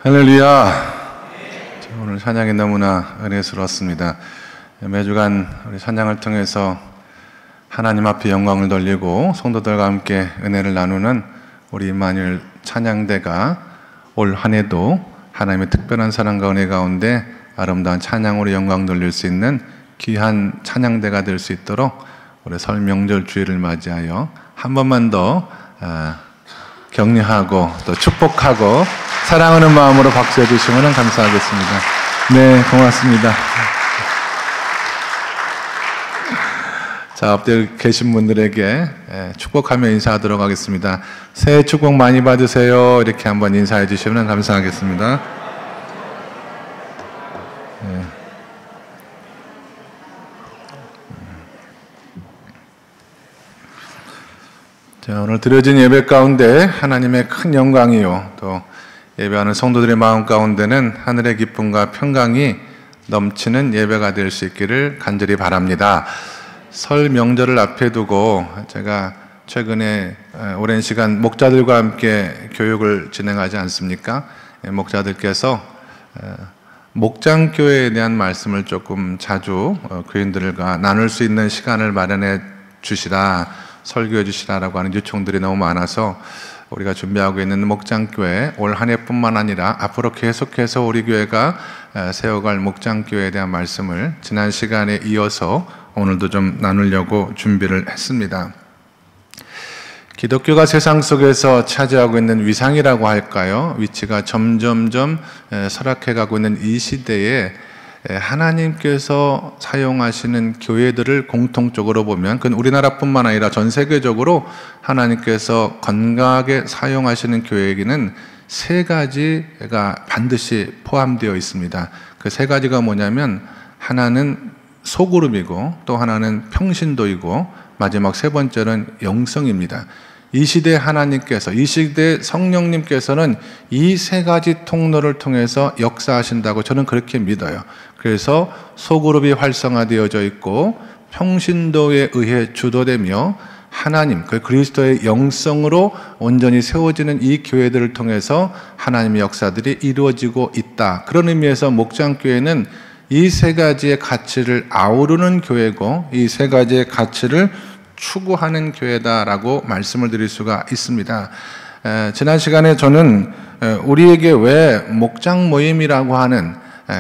할렐루야. 오늘 찬양이 너무나 은혜스러웠습니다. 매주간 우리 찬양을 통해서 하나님 앞에 영광을 돌리고 성도들과 함께 은혜를 나누는 우리 임마누엘 찬양대가 올 한 해도 하나님의 특별한 사랑과 은혜 가운데 아름다운 찬양으로 영광 돌릴 수 있는 귀한 찬양대가 될 수 있도록 올해 설 명절 주일을 맞이하여 한 번만 더 격려하고 또 축복하고 사랑하는 마음으로 박수해 주시면 감사하겠습니다. 네, 고맙습니다. 자, 앞에 계신 분들에게 축복하며 인사하도록 하겠습니다. 새해 축복 많이 받으세요. 이렇게 한번 인사해 주시면 감사하겠습니다. 네. 자, 오늘 드려진 예배 가운데 하나님의 큰 영광이요, 또 예배하는 성도들의 마음 가운데는 하늘의 기쁨과 평강이 넘치는 예배가 될 수 있기를 간절히 바랍니다. 설 명절을 앞에 두고 제가 최근에 오랜 시간 목자들과 함께 교육을 진행하지 않습니까? 목자들께서 목장교회에 대한 말씀을 조금 자주 교인들과 나눌 수 있는 시간을 마련해 주시라, 설교해 주시라라고 하는 요청들이 너무 많아서 우리가 준비하고 있는 목장교회 올 한 해뿐만 아니라 앞으로 계속해서 우리 교회가 세워갈 목장교회에 대한 말씀을 지난 시간에 이어서 오늘도 좀 나누려고 준비를 했습니다. 기독교가 세상 속에서 차지하고 있는 위상이라고 할까요? 위치가 점점점 설악해가고 있는 이 시대에 하나님께서 사용하시는 교회들을 공통적으로 보면 그건 우리나라뿐만 아니라 전 세계적으로 하나님께서 건강하게 사용하시는 교회에게는 세 가지가 반드시 포함되어 있습니다. 그 세 가지가 뭐냐면 하나는 소그룹이고 또 하나는 평신도이고 마지막 세 번째는 영성입니다. 이 시대 하나님께서, 이 시대 성령님께서는 이 세 가지 통로를 통해서 역사하신다고 저는 그렇게 믿어요. 그래서 소그룹이 활성화되어져 있고 평신도에 의해 주도되며 하나님, 그 그리스도의 영성으로 온전히 세워지는 이 교회들을 통해서 하나님의 역사들이 이루어지고 있다. 그런 의미에서 목장교회는 이 세 가지의 가치를 아우르는 교회고 이 세 가지의 가치를 추구하는 교회다라고 말씀을 드릴 수가 있습니다. 지난 시간에 저는 우리에게 왜 목장 모임이라고 하는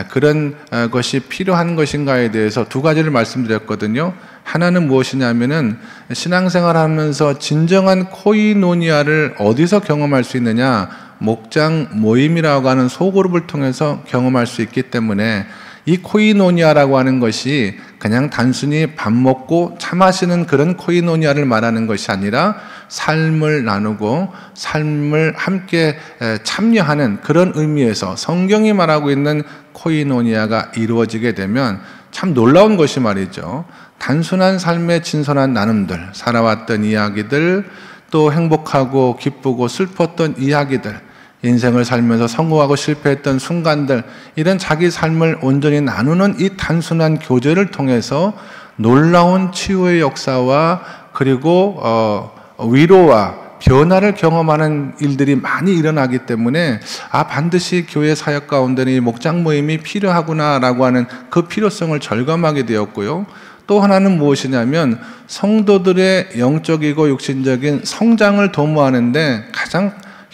그런 것이 필요한 것인가에 대해서 두 가지를 말씀드렸거든요. 하나는 무엇이냐면은 신앙생활 하면서 진정한 코이노니아를 어디서 경험할 수 있느냐? 목장 모임이라고 하는 소그룹을 통해서 경험할 수 있기 때문에 이 코이노니아라고 하는 것이 그냥 단순히 밥 먹고 차 마시는 그런 코이노니아를 말하는 것이 아니라 삶을 나누고 삶을 함께 참여하는 그런 의미에서 성경이 말하고 있는 코이노니아가 이루어지게 되면 참 놀라운 것이 말이죠. 단순한 삶의 진솔한 나눔들, 살아왔던 이야기들, 또 행복하고 기쁘고 슬펐던 이야기들, 인생을 살면서 성공하고 실패했던 순간들, 이런 자기 삶을 온전히 나누는 이 단순한 교제를 통해서 놀라운 치유의 역사와 그리고 위로와 변화를 경험하는 일들이 많이 일어나기 때문에 반드시 교회 사역 가운데는 이 목장 모임이 필요하구나라고 하는 그 필요성을 절감하게 되었고요. 또 하나는 무엇이냐면 성도들의 영적이고 육신적인 성장을 도모하는데 가장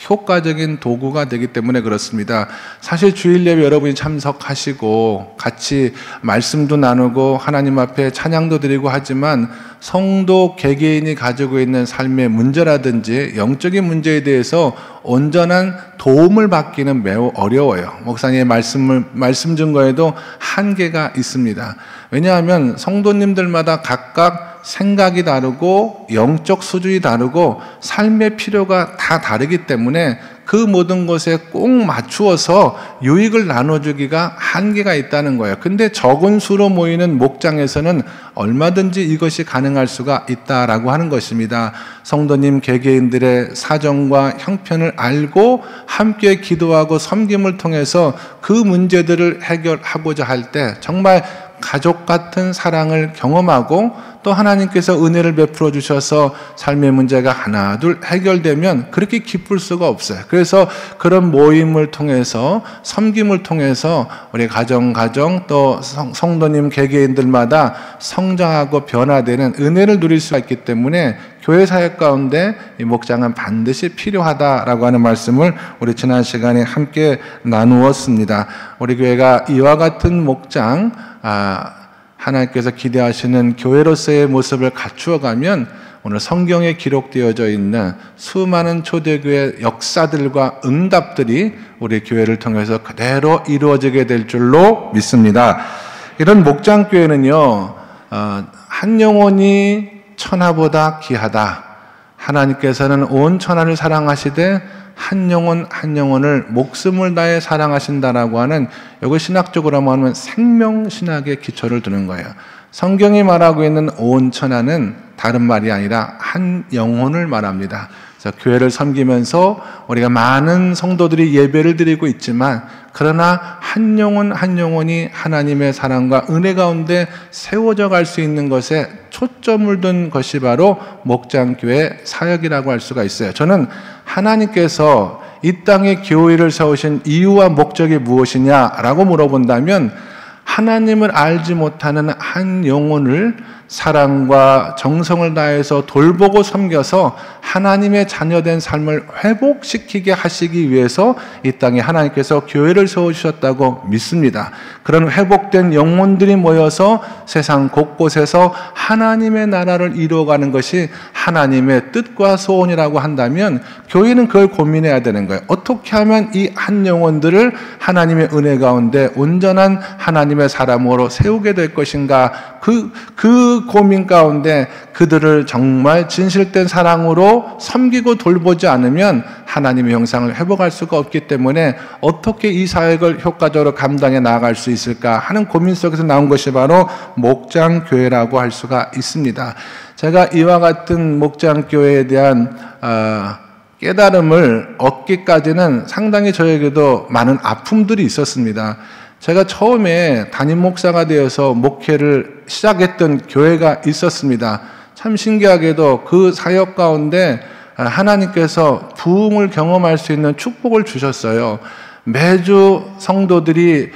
효과적인 도구가 되기 때문에 그렇습니다. 사실 주일 예배 여러분이 참석하시고 같이 말씀도 나누고 하나님 앞에 찬양도 드리고 하지만 성도 개개인이 가지고 있는 삶의 문제라든지 영적인 문제에 대해서 온전한 도움을 받기는 매우 어려워요. 목사님의 말씀 증거에도 한계가 있습니다. 왜냐하면 성도님들마다 각각 생각이 다르고 영적 수준이 다르고 삶의 필요가 다 다르기 때문에 그 모든 것에 꼭 맞추어서 유익을 나눠주기가 한계가 있다는 거예요. 근데 적은 수로 모이는 목장에서는 얼마든지 이것이 가능할 수가 있다라고 하는 것입니다. 성도님 개개인들의 사정과 형편을 알고 함께 기도하고 섬김을 통해서 그 문제들을 해결하고자 할 때 정말 가족 같은 사랑을 경험하고 또 하나님께서 은혜를 베풀어 주셔서 삶의 문제가 하나 둘 해결되면 그렇게 기쁠 수가 없어요. 그래서 그런 모임을 통해서 섬김을 통해서 우리 가정 또 성도님 개개인들마다 성장하고 변화되는 은혜를 누릴 수가 있기 때문에 교회 사역 가운데 이 목장은 반드시 필요하다라고 하는 말씀을 우리 지난 시간에 함께 나누었습니다. 우리 교회가 이와 같은 목장, 하나님께서 기대하시는 교회로서의 모습을 갖추어가면 오늘 성경에 기록되어져 있는 수많은 초대교회 역사들과 응답들이 우리 교회를 통해서 그대로 이루어지게 될 줄로 믿습니다. 이런 목장교회는요, 한 영혼이 천하보다 귀하다. 하나님께서는 온 천하를 사랑하시되 한 영혼 한 영혼을 목숨을 다해 사랑하신다라고 하는, 이거 신학적으로 하면 생명신학의 기초를 두는 거예요. 성경이 말하고 있는 온 천하는 다른 말이 아니라 한 영혼을 말합니다. 그래서 교회를 섬기면서 우리가 많은 성도들이 예배를 드리고 있지만, 그러나 한 영혼 한 영혼이 하나님의 사랑과 은혜 가운데 세워져 갈 수 있는 것에 초점을 둔 것이 바로 목장교회 사역이라고 할 수가 있어요. 저는 하나님께서 이 땅에 교회를 세우신 이유와 목적이 무엇이냐라고 물어본다면, 하나님을 알지 못하는 한 영혼을 사랑과 정성을 다해서 돌보고 섬겨서 하나님의 자녀된 삶을 회복시키게 하시기 위해서 이 땅에 하나님께서 교회를 세워주셨다고 믿습니다. 그런 회복된 영혼들이 모여서 세상 곳곳에서 하나님의 나라를 이루어가는 것이 하나님의 뜻과 소원이라고 한다면, 교회는 그걸 고민해야 되는 거예요. 어떻게 하면 이 한 영혼들을 하나님의 은혜 가운데 온전한 하나님의 사람으로 세우게 될 것인가, 그 고민 가운데 그들을 정말 진실된 사랑으로 섬기고 돌보지 않으면 하나님의 형상을 회복할 수가 없기 때문에 어떻게 이 사역을 효과적으로 감당해 나아갈 수 있을까 하는 고민 속에서 나온 것이 바로 목장교회라고 할 수가 있습니다. 제가 이와 같은 목장교회에 대한 깨달음을 얻기까지는 상당히 저에게도 많은 아픔들이 있었습니다. 제가 처음에 담임 목사가 되어서 목회를 시작했던 교회가 있었습니다. 참 신기하게도 그 사역 가운데 하나님께서 부흥을 경험할 수 있는 축복을 주셨어요. 매주 성도들이,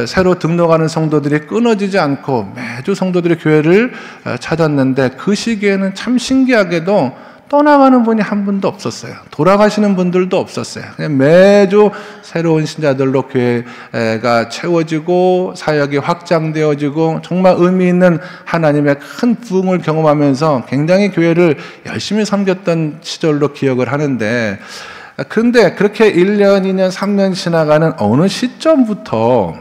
새로 등록하는 성도들이 끊어지지 않고 매주 성도들이 교회를 찾았는데, 그 시기에는 참 신기하게도 떠나가는 분이 한 분도 없었어요. 돌아가시는 분들도 없었어요. 그냥 매주 새로운 신자들로 교회가 채워지고 사역이 확장되어지고 정말 의미 있는 하나님의 큰 부흥을 경험하면서 굉장히 교회를 열심히 섬겼던 시절로 기억을 하는데, 그런데 그렇게 1년, 2년, 3년 지나가는 어느 시점부터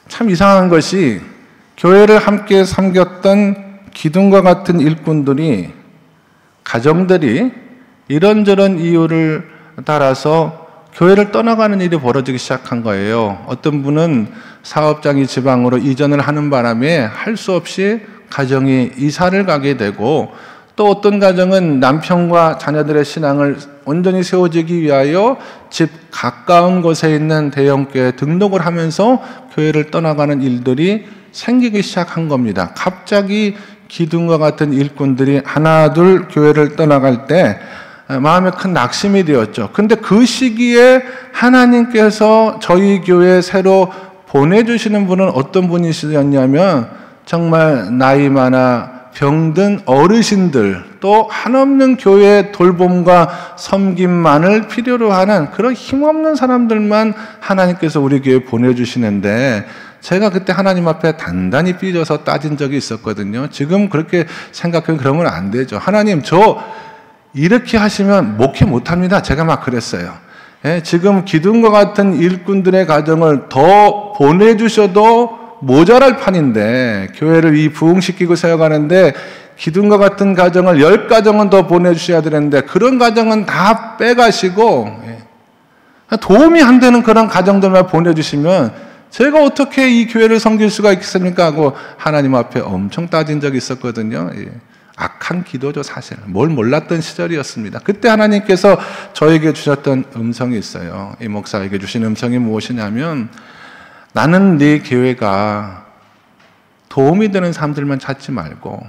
참 이상한 것이, 교회를 함께 섬겼던 기둥과 같은 일꾼들이, 가정들이 이런저런 이유를 따라서 교회를 떠나가는 일이 벌어지기 시작한 거예요. 어떤 분은 사업장이 지방으로 이전을 하는 바람에 할 수 없이 가정이 이사를 가게 되고, 또 어떤 가정은 남편과 자녀들의 신앙을 온전히 세워지기 위하여 집 가까운 곳에 있는 대형교회에 등록을 하면서 교회를 떠나가는 일들이 생기기 시작한 겁니다. 갑자기 기둥과 같은 일꾼들이 하나 둘 교회를 떠나갈 때 마음에 큰 낙심이 되었죠. 근데 그 시기에 하나님께서 저희 교회에 새로 보내주시는 분은 어떤 분이셨냐면, 정말 나이 많아 병든 어르신들, 또 한없는 교회의 돌봄과 섬김만을 필요로 하는 그런 힘없는 사람들만 하나님께서 우리 교회에 보내주시는데, 제가 그때 하나님 앞에 단단히 삐져서 따진 적이 있었거든요. 지금 그렇게 생각하면 그러면 안 되죠. 하나님, 저 이렇게 하시면 목회 못합니다. 제가 막 그랬어요. 지금 기둥과 같은 일꾼들의 가정을 더 보내주셔도 모자랄 판인데, 교회를 이 부흥시키고 세워가는데 기둥과 같은 가정을 10가정은 더 보내주셔야 되는데 그런 가정은 다 빼가시고 도움이 안 되는 그런 가정들만 보내주시면 제가 어떻게 이 교회를 섬길 수가 있겠습니까? 하고 하나님 앞에 엄청 따진 적이 있었거든요. 악한 기도죠, 사실. 뭘 몰랐던 시절이었습니다. 그때 하나님께서 저에게 주셨던 음성이 있어요. 이 목사에게 주신 음성이 무엇이냐면, 나는 네 교회가 도움이 되는 사람들만 찾지 말고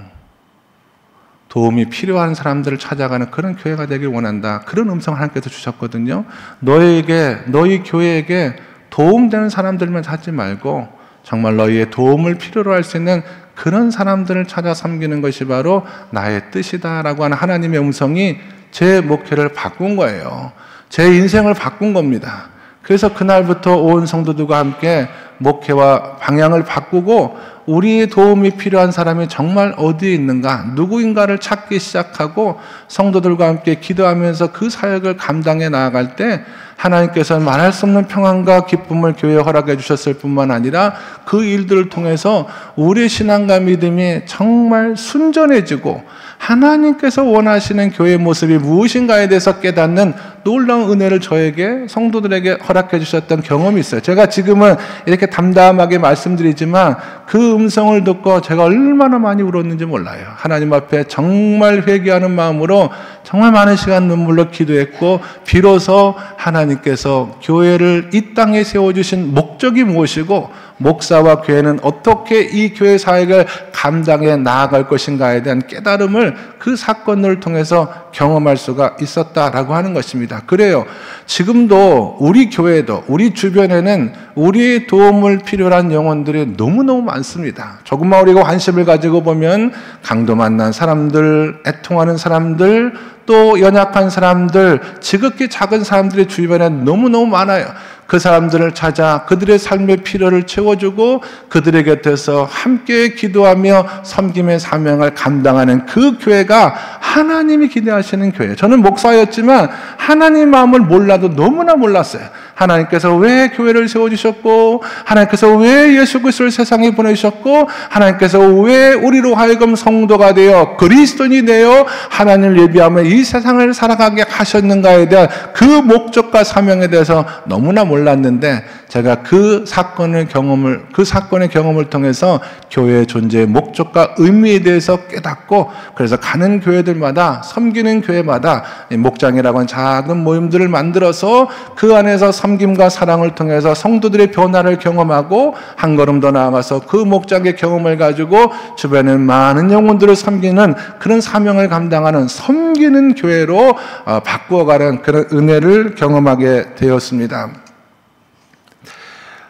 도움이 필요한 사람들을 찾아가는 그런 교회가 되길 원한다. 그런 음성을 하나님께서 주셨거든요. 너희 교회에게 도움되는 사람들만 찾지 말고 정말 너희의 도움을 필요로 할 수 있는 그런 사람들을 찾아 섬기는 것이 바로 나의 뜻이다라고 하는 하나님의 음성이 제 목회를 바꾼 거예요. 제 인생을 바꾼 겁니다. 그래서 그날부터 온 성도들과 함께 목회와 방향을 바꾸고 우리의 도움이 필요한 사람이 정말 어디에 있는가, 누구인가를 찾기 시작하고 성도들과 함께 기도하면서 그 사역을 감당해 나아갈 때 하나님께서는 말할 수 없는 평안과 기쁨을 교회에 허락해 주셨을 뿐만 아니라 그 일들을 통해서 우리의 신앙과 믿음이 정말 순전해지고 하나님께서 원하시는 교회의 모습이 무엇인가에 대해서 깨닫는 놀라운 은혜를 저에게, 성도들에게 허락해 주셨던 경험이 있어요. 제가 지금은 이렇게 담담하게 말씀드리지만 그 음성을 듣고 제가 얼마나 많이 울었는지 몰라요. 하나님 앞에 정말 회개하는 마음으로 정말 많은 시간 눈물로 기도했고, 비로소 하나님께서 교회를 이 땅에 세워주신 목적이 무엇이고 목사와 교회는 어떻게 이 교회 사역을 감당해 나아갈 것인가에 대한 깨달음을 그 사건을 통해서 경험할 수가 있었다라고 하는 것입니다. 그래요. 지금도 우리 교회도, 우리 주변에는 우리의 도움을 필요로 한 영혼들이 너무너무 많습니다. 조금만 우리가 관심을 가지고 보면 강도 만난 사람들, 애통하는 사람들, 또 연약한 사람들, 지극히 작은 사람들이 주변에 너무너무 많아요. 그 사람들을 찾아 그들의 삶의 필요를 채워주고 그들의 곁에서 함께 기도하며 섬김의 사명을 감당하는 그 교회가 하나님이 기대하시는 교회예요. 저는 목사였지만 하나님 마음을 몰라도 너무나 몰랐어요. 하나님께서 왜 교회를 세워주셨고, 하나님께서 왜 예수 그리스도를 세상에 보내주셨고, 하나님께서 왜 우리로 하여금 성도가 되어 그리스도인이 되어 하나님을 예비하며 이 세상을 살아가게 하셨는가에 대한 그 목적과 사명에 대해서 너무나 몰랐는데, 제가 그 사건의 경험을 통해서 교회의 존재의 목적과 의미에 대해서 깨닫고, 그래서 가는 교회들마다, 섬기는 교회마다 목장이라고 하는 작은 모임들을 만들어서 그 안에서 섬김과 사랑을 통해서 성도들의 변화를 경험하고 한 걸음 더 나아가서 그 목장의 경험을 가지고 주변에 많은 영혼들을 섬기는 그런 사명을 감당하는 섬기는 교회로 바꾸어가는 그런 은혜를 경험하게 되었습니다.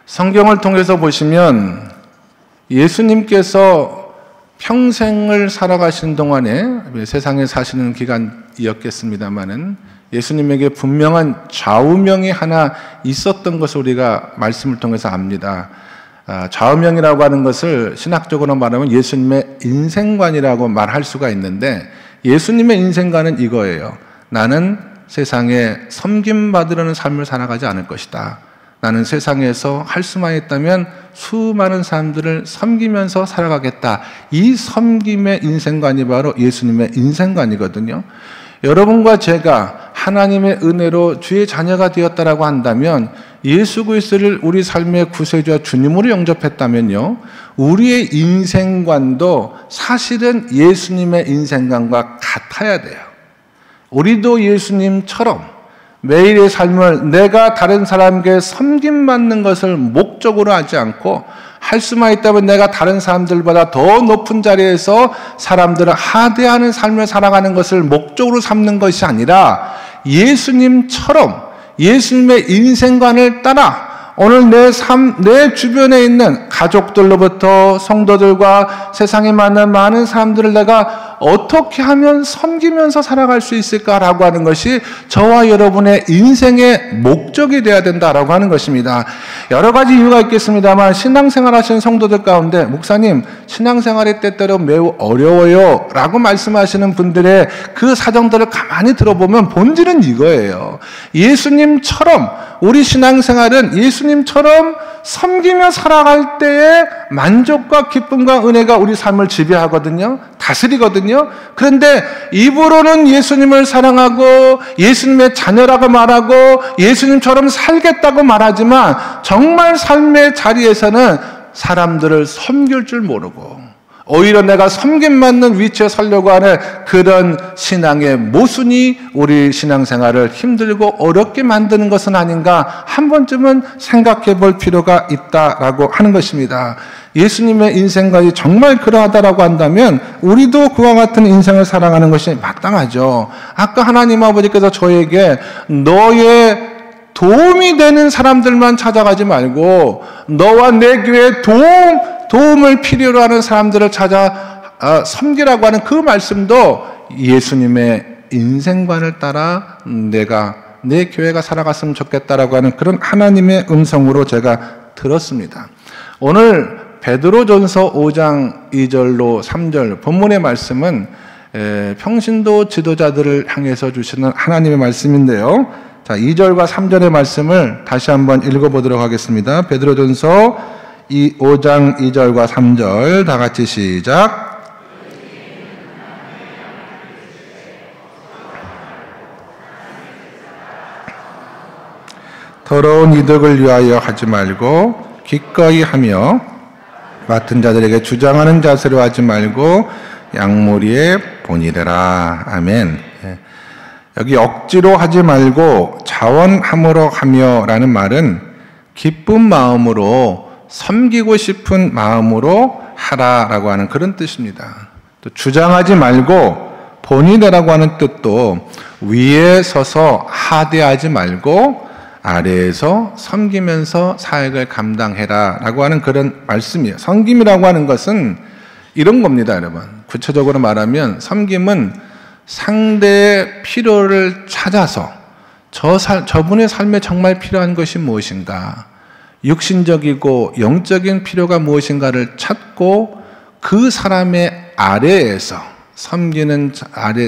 성경을 통해서 보시면 예수님께서 평생을 살아가신 동안에, 세상에 사시는 기간이었겠습니다마는 예수님에게 분명한 좌우명이 하나 있었던 것을 우리가 말씀을 통해서 압니다. 좌우명이라고 하는 것을 신학적으로 말하면 예수님의 인생관이라고 말할 수가 있는데, 예수님의 인생관은 이거예요. 나는 세상에 섬김받으려는 삶을 살아가지 않을 것이다. 나는 세상에서 할 수만 있다면 수많은 사람들을 섬기면서 살아가겠다. 이 섬김의 인생관이 바로 예수님의 인생관이거든요. 여러분과 제가 하나님의 은혜로 주의 자녀가 되었다라고 한다면, 예수 그리스도를 우리 삶의 구세주와 주님으로 영접했다면요, 우리의 인생관도 사실은 예수님의 인생관과 같아야 돼요. 우리도 예수님처럼 매일의 삶을 내가 다른 사람에게 섬김받는 것을 목적으로 하지 않고, 할 수만 있다면 내가 다른 사람들보다 더 높은 자리에서 사람들을 하대하는 삶을 살아가는 것을 목적으로 삼는 것이 아니라 예수님처럼 예수님의 인생관을 따라 오늘 내 주변에 있는 가족들로부터 성도들과 세상에 만난 많은 사람들을 내가 어떻게 하면 섬기면서 살아갈 수 있을까라고 하는 것이 저와 여러분의 인생의 목적이 되어야 된다라고 하는 것입니다. 여러 가지 이유가 있겠습니다만, 신앙생활 하시는 성도들 가운데 목사님, 신앙생활이 때때로 매우 어려워요 라고 말씀하시는 분들의 그 사정들을 가만히 들어보면 본질은 이거예요. 예수님처럼 우리 신앙생활은 예수님처럼 섬기며 살아갈 때의 만족과 기쁨과 은혜가 우리 삶을 지배하거든요. 다스리거든요. 그런데 입으로는 예수님을 사랑하고 예수님의 자녀라고 말하고 예수님처럼 살겠다고 말하지만 정말 삶의 자리에서는 사람들을 섬길 줄 모르고 오히려 내가 섬김받는 위치에 서려고 하는 그런 신앙의 모순이 우리 신앙생활을 힘들고 어렵게 만드는 것은 아닌가 한 번쯤은 생각해 볼 필요가 있다라고 하는 것입니다. 예수님의 인생관이 정말 그러하다라고 한다면 우리도 그와 같은 인생을 살아가는 것이 마땅하죠. 아까 하나님 아버지께서 저에게 너의 도움이 되는 사람들만 찾아가지 말고 너와 내 교회에 도움을 필요로 하는 사람들을 찾아 섬기라고 하는 그 말씀도 예수님의 인생관을 따라 내가 내 교회가 살아갔으면 좋겠다라고 하는 그런 하나님의 음성으로 제가 들었습니다. 오늘 베드로전서 5장 2절로 3절 본문의 말씀은 평신도 지도자들을 향해서 주시는 하나님의 말씀인데요. 자, 2절과 3절의 말씀을 다시 한번 읽어보도록 하겠습니다. 베드로전서 5장 2절과 3절 다 같이 시작. 더러운 이득을 위하여 하지 말고 기꺼이 하며 맡은 자들에게 주장하는 자세로 하지 말고 양무리에 본이되라. 아멘. 여기 억지로 하지 말고 자원함으로 하며 라는 말은 기쁜 마음으로 섬기고 싶은 마음으로 하라라고 하는 그런 뜻입니다. 또 주장하지 말고 본이되라고 하는 뜻도 위에 서서 하대하지 말고 아래에서 섬기면서 사역을 감당해라 라고 하는 그런 말씀이에요. 섬김이라고 하는 것은 이런 겁니다, 여러분. 구체적으로 말하면 섬김은 상대의 필요를 찾아서 저분의 삶에 정말 필요한 것이 무엇인가, 육신적이고 영적인 필요가 무엇인가를 찾고 그 사람의 아래에서 섬기는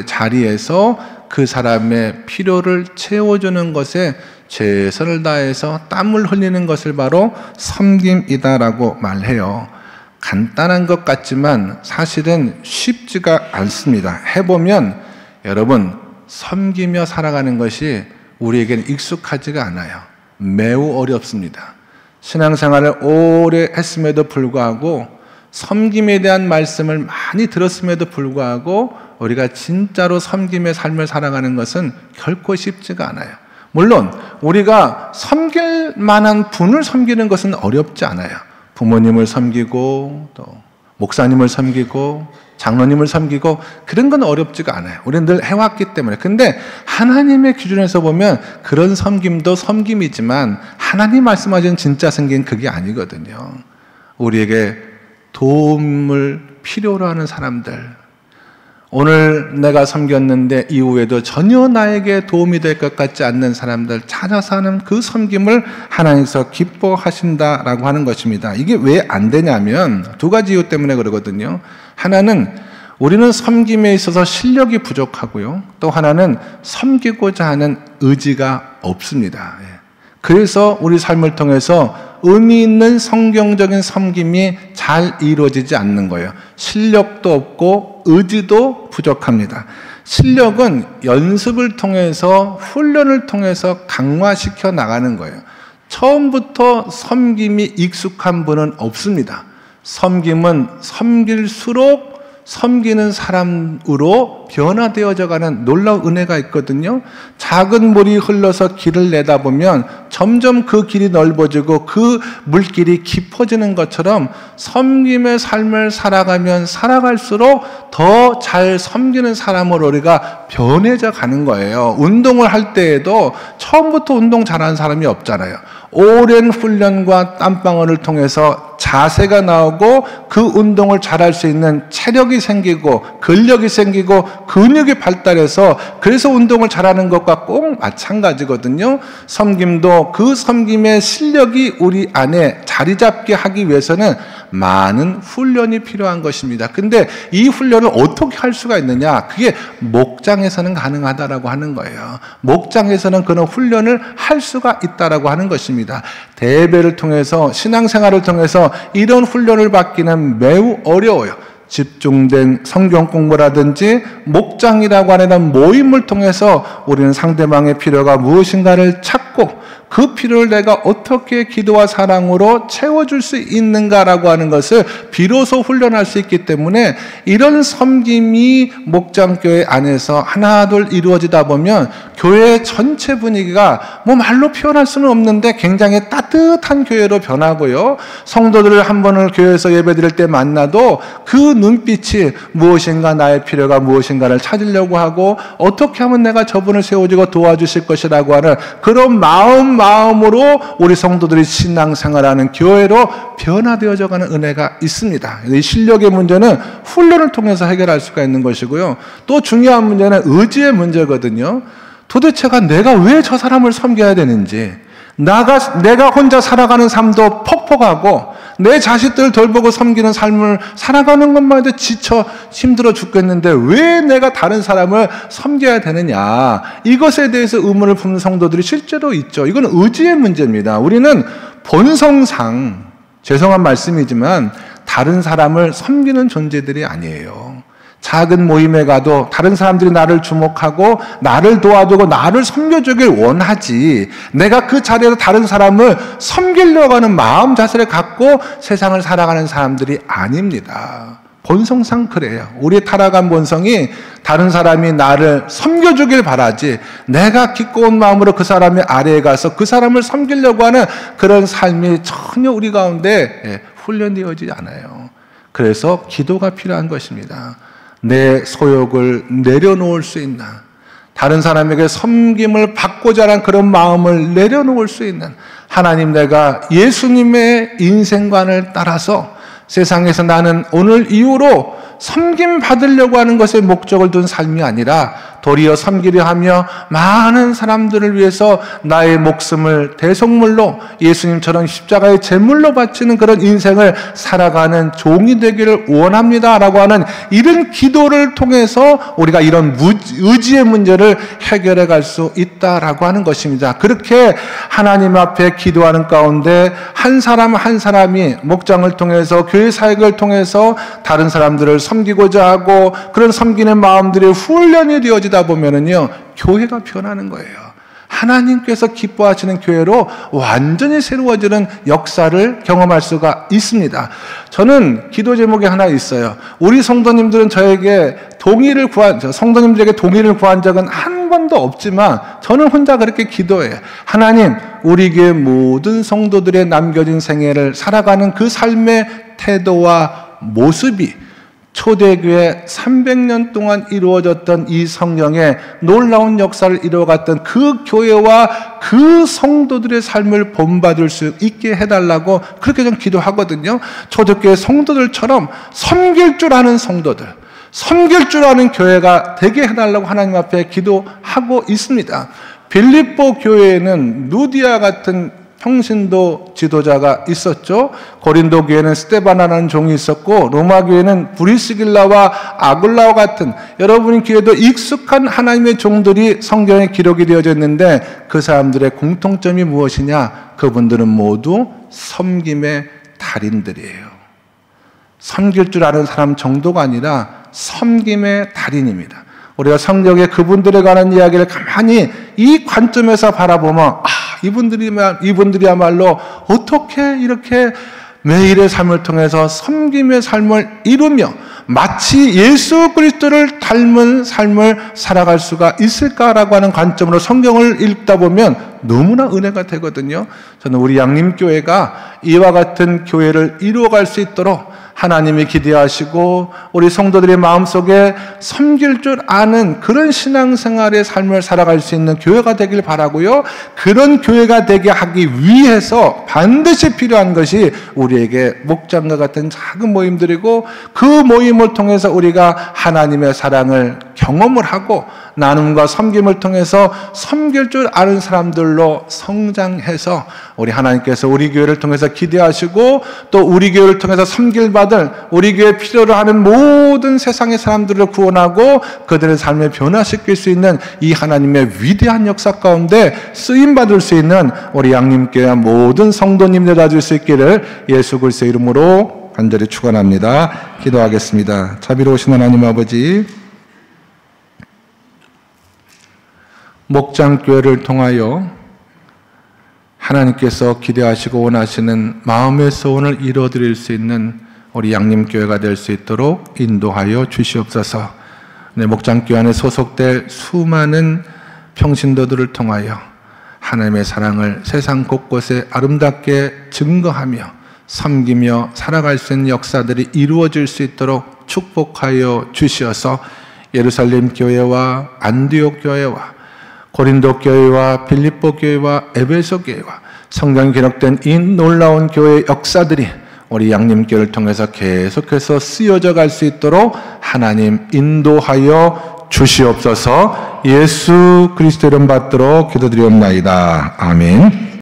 자리에서 그 사람의 필요를 채워주는 것에 최선을 다해서 땀을 흘리는 것을 바로 섬김이다라고 말해요. 간단한 것 같지만 사실은 쉽지가 않습니다. 해보면 여러분, 섬기며 살아가는 것이 우리에게는 익숙하지가 않아요. 매우 어렵습니다. 신앙생활을 오래 했음에도 불구하고 섬김에 대한 말씀을 많이 들었음에도 불구하고 우리가 진짜로 섬김의 삶을 살아가는 것은 결코 쉽지가 않아요. 물론 우리가 섬길 만한 분을 섬기는 것은 어렵지 않아요. 부모님을 섬기고 또 목사님을 섬기고 장로님을 섬기고 그런 건 어렵지가 않아요. 우리는 늘 해왔기 때문에. 근데 하나님의 기준에서 보면 그런 섬김도 섬김이지만 하나님 말씀하시는 진짜 섬김은 그게 아니거든요. 우리에게 도움을 필요로 하는 사람들, 오늘 내가 섬겼는데 이후에도 전혀 나에게 도움이 될 것 같지 않는 사람들 찾아서 하는 그 섬김을 하나님께서 기뻐하신다라고 하는 것입니다. 이게 왜 안 되냐면 두 가지 이유 때문에 그러거든요. 하나는 우리는 섬김에 있어서 실력이 부족하고요. 또 하나는 섬기고자 하는 의지가 없습니다. 그래서 우리 삶을 통해서 의미 있는 성경적인 섬김이 잘 이루어지지 않는 거예요. 실력도 없고 의지도 부족합니다. 실력은 연습을 통해서 훈련을 통해서 강화시켜 나가는 거예요. 처음부터 섬김이 익숙한 분은 없습니다. 섬김은 섬길수록 섬기는 사람으로 변화되어져 가는 놀라운 은혜가 있거든요. 작은 물이 흘러서 길을 내다보면 점점 그 길이 넓어지고 그 물길이 깊어지는 것처럼 섬김의 삶을 살아가면 살아갈수록 더 잘 섬기는 사람으로 우리가 변해져 가는 거예요. 운동을 할 때에도 처음부터 운동 잘하는 사람이 없잖아요. 오랜 훈련과 땀방울을 통해서 자세가 나오고 그 운동을 잘할 수 있는 체력이 생기고 근력이 생기고 근육이 발달해서 그래서 운동을 잘하는 것과 꼭 마찬가지거든요. 섬김도 그 섬김의 실력이 우리 안에 자리 잡게 하기 위해서는 많은 훈련이 필요한 것입니다. 근데 이 훈련을 어떻게 할 수가 있느냐? 그게 목장에서는 가능하다라고 하는 거예요. 목장에서는 그런 훈련을 할 수가 있다라고 하는 것입니다. 대회를 통해서 신앙생활을 통해서 이런 훈련을 받기는 매우 어려워요. 집중된 성경 공부라든지 목장이라고 하는 모임을 통해서 우리는 상대방의 필요가 무엇인가를 찾고 그 필요를 내가 어떻게 기도와 사랑으로 채워줄 수 있는가라고 하는 것을 비로소 훈련할 수 있기 때문에 이런 섬김이 목장교회 안에서 하나둘 이루어지다 보면 교회 전체 분위기가 뭐 말로 표현할 수는 없는데 굉장히 따뜻한 교회로 변하고요. 성도들을 한 번을 교회에서 예배드릴 때 만나도 그 눈빛이 무엇인가 나의 필요가 무엇인가를 찾으려고 하고 어떻게 하면 내가 저분을 세워주고 도와주실 것이라고 하는 그런 마음으로 우리 성도들이 신앙생활하는 교회로 변화되어져 가는 은혜가 있습니다. 이 실력의 문제는 훈련을 통해서 해결할 수가 있는 것이고요. 또 중요한 문제는 의지의 문제거든요. 도대체가 내가 왜 저 사람을 섬겨야 되는지, 내가 혼자 살아가는 삶도 퍽퍽하고 내 자식들 돌보고 섬기는 삶을 살아가는 것만 해도 지쳐 힘들어 죽겠는데 왜 내가 다른 사람을 섬겨야 되느냐, 이것에 대해서 의문을 품는 성도들이 실제로 있죠. 이건 의지의 문제입니다. 우리는 본성상, 죄송한 말씀이지만 다른 사람을 섬기는 존재들이 아니에요. 작은 모임에 가도 다른 사람들이 나를 주목하고 나를 도와주고 나를 섬겨주길 원하지, 내가 그 자리에서 다른 사람을 섬기려고 하는 마음 자세를 갖고 세상을 살아가는 사람들이 아닙니다. 본성상 그래요. 우리의 타락한 본성이 다른 사람이 나를 섬겨주길 바라지, 내가 기꺼운 마음으로 그 사람의 아래에 가서 그 사람을 섬기려고 하는 그런 삶이 전혀 우리 가운데 훈련되어지지 않아요. 그래서 기도가 필요한 것입니다. 내 소욕을 내려놓을 수 있는, 다른 사람에게 섬김을 받고자 하는 그런 마음을 내려놓을 수 있는, 하나님, 내가 예수님의 인생관을 따라서 세상에서 나는 오늘 이후로 섬김 받으려고 하는 것에 목적을 둔 삶이 아니라 도리어 섬기려 하며 많은 사람들을 위해서 나의 목숨을 대속물로 예수님처럼 십자가의 제물로 바치는 그런 인생을 살아가는 종이 되기를 원합니다라고 하는 이런 기도를 통해서 우리가 이런 의지의 문제를 해결해 갈 수 있다라고 하는 것입니다. 그렇게 하나님 앞에 기도하는 가운데 한 사람 한 사람이 목장을 통해서 교회 사역을 통해서 다른 사람들을 섬기고자 하고 그런 섬기는 마음들이 훈련이 되어지다 보면은요, 교회가 변하는 거예요. 하나님께서 기뻐하시는 교회로 완전히 새로워지는 역사를 경험할 수가 있습니다. 저는 기도 제목이 하나 있어요. 우리 성도님들은 성도님들에게 동의를 구한 적은 한 번도 없지만 저는 혼자 그렇게 기도해요. 하나님, 우리 교회 모든 성도들의 남겨진 생애를 살아가는 그 삶의 태도와 모습이 초대교회 300년 동안 이루어졌던 이 성령의 놀라운 역사를 이루어갔던 그 교회와 그 성도들의 삶을 본받을 수 있게 해달라고 그렇게 좀 기도하거든요. 초대교회 성도들처럼 섬길 줄 아는 성도들, 섬길 줄 아는 교회가 되게 해달라고 하나님 앞에 기도하고 있습니다. 빌립보 교회에는 누디아 같은 평신도 지도자가 있었죠. 고린도 교회는 스데바나라는 종이 있었고, 로마 교회는 브리스길라와 아굴라와 같은 여러분의 교회도 익숙한 하나님의 종들이 성경에 기록이 되어져 있는데 그 사람들의 공통점이 무엇이냐? 그분들은 모두 섬김의 달인들이에요. 섬길 줄 아는 사람 정도가 아니라 섬김의 달인입니다. 우리가 성경에 그분들에 관한 이야기를 가만히 이 관점에서 바라보면 이분들이야말로 어떻게 이렇게 매일의 삶을 통해서 섬김의 삶을 이루며 마치 예수 그리스도를 닮은 삶을 살아갈 수가 있을까라고 하는 관점으로 성경을 읽다 보면 너무나 은혜가 되거든요. 저는 우리 양림교회가 이와 같은 교회를 이루어갈 수 있도록 하나님이 기대하시고 우리 성도들의 마음속에 섬길 줄 아는 그런 신앙생활의 삶을 살아갈 수 있는 교회가 되길 바라고요. 그런 교회가 되게 하기 위해서 반드시 필요한 것이 우리에게 목장과 같은 작은 모임들이고, 그 모임을 통해서 우리가 하나님의 사랑을 경험을 하고 나눔과 섬김을 통해서 섬길 줄 아는 사람들로 성장해서 우리 하나님께서 우리 교회를 통해서 기대하시고 또 우리 교회를 통해서 섬길받을 우리 교회에 필요로 하는 모든 세상의 사람들을 구원하고 그들의 삶을 변화시킬 수 있는 이 하나님의 위대한 역사 가운데 쓰임받을 수 있는 우리 양림교회 모든 성도님들 가질 수 있기를 예수 그리스도의 이름으로 간절히 축원합니다. 기도하겠습니다. 자비로우신 하나님 아버지, 목장교회를 통하여 하나님께서 기대하시고 원하시는 마음의 소원을 이루어드릴 수 있는 우리 양림교회가 될 수 있도록 인도하여 주시옵소서. 목장교회 안에 소속될 수많은 평신도들을 통하여 하나님의 사랑을 세상 곳곳에 아름답게 증거하며 섬기며 살아갈 수 있는 역사들이 이루어질 수 있도록 축복하여 주시어서 예루살렘 교회와 안디옥 교회와 고린도 교회와 빌립보 교회와 에베소 교회와 성경에 기록된 이 놀라운 교회의 역사들이 우리 양림교회를 통해서 계속해서 쓰여져 갈 수 있도록 하나님 인도하여 주시옵소서. 예수 그리스도 이름 받들어 기도드리옵나이다. 아멘.